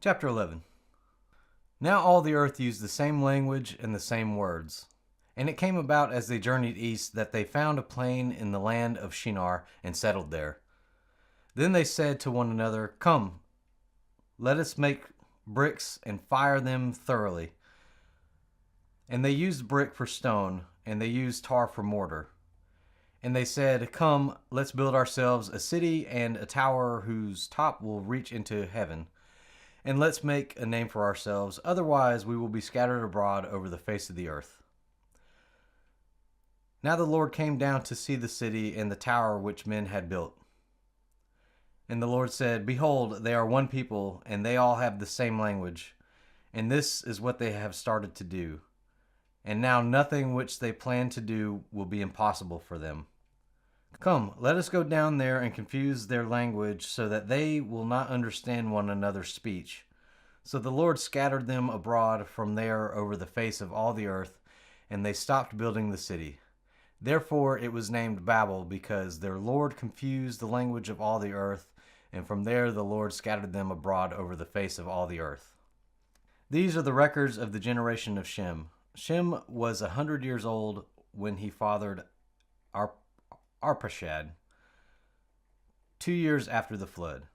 Chapter 11. Now all the earth used the same language and the same words. And it came about as they journeyed east that they found a plain in the land of Shinar and settled there. Then they said to one another, "Come, let us make bricks and fire them thoroughly." And they used brick for stone, and they used tar for mortar. And they said, "Come, let's build ourselves a city and a tower whose top will reach into heaven. And let's make a name for ourselves, otherwise we will be scattered abroad over the face of the earth." Now the Lord came down to see the city and the tower which men had built. And the Lord said, "Behold, they are one people, and they all have the same language. And this is what they have started to do. And now nothing which they plan to do will be impossible for them. Come, let us go down there and confuse their language so that they will not understand one another's speech." So the Lord scattered them abroad from there over the face of all the earth, and they stopped building the city. Therefore it was named Babel, because their Lord confused the language of all the earth, and from there the Lord scattered them abroad over the face of all the earth. These are the records of the generation of Shem. Shem was 100 years old when he fathered Arpachshad, 2 years after the flood.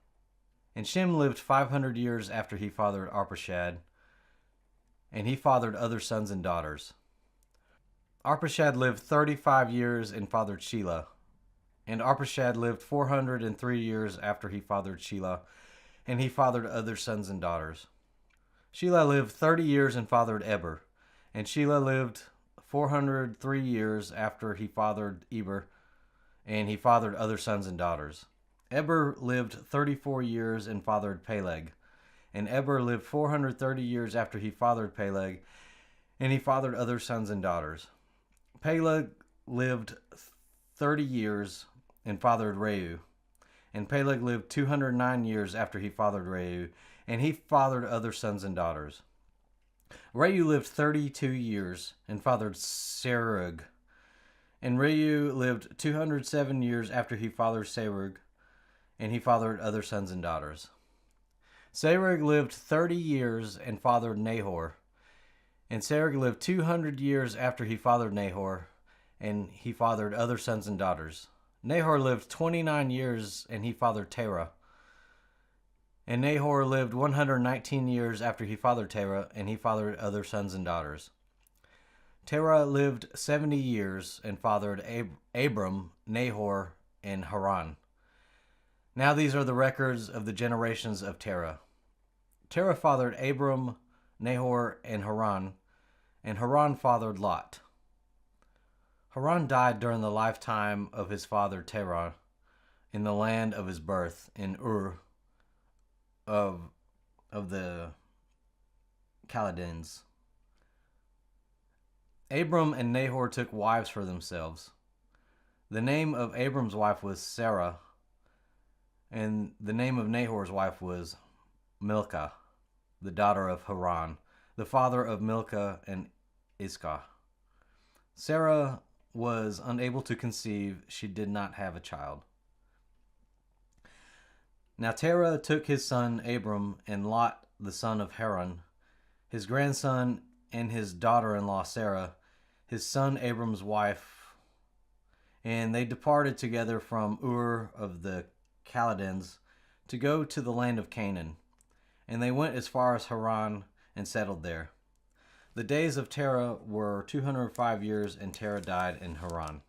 And Shem lived 500 years after he fathered Arpachshad, and he fathered other sons and daughters. Arpachshad lived 35 years and fathered Shelah. And Arpachshad lived 403 years after he fathered Shelah, and he fathered other sons and daughters. Shelah lived 30 years and fathered Eber. And Shelah lived 403 years after he fathered Eber, and he fathered other sons and daughters. Eber lived 34 years and fathered Peleg. And Eber lived 430 years after he fathered Peleg, and he fathered other sons and daughters. Peleg lived 30 years and fathered Reu. And Peleg lived 209 years after he fathered Reu, and he fathered other sons and daughters. Reu lived 32 years and fathered Serug. And Reu lived 207 years after he fathered Serug, and he fathered other sons and daughters. Serug lived 30 years and fathered Nahor. And Serug lived 200 years after he fathered Nahor, and he fathered other sons and daughters. Nahor lived 29 years, and he fathered Terah. And Nahor lived 119 years after he fathered Terah, and he fathered other sons and daughters. Terah lived 70 years and fathered Abram, Nahor, and Haran. Now these are the records of the generations of Terah. Terah fathered Abram, Nahor, and Haran fathered Lot. Haran died during the lifetime of his father Terah in the land of his birth, in Ur of the Chaldeans. Abram and Nahor took wives for themselves. The name of Abram's wife was Sarah, and the name of Nahor's wife was Milcah, the daughter of Haran, the father of Milcah and Iscah. Sarah was unable to conceive; she did not have a child. Now Terah took his son Abram and Lot the son of Haran, his grandson, and his daughter-in-law Sarah, his son Abram's wife, and they departed together from Ur of the Chaldeans to go to the land of Canaan. And they went as far as Haran and settled there. The days of Terah were 205 years, and Terah died in Haran.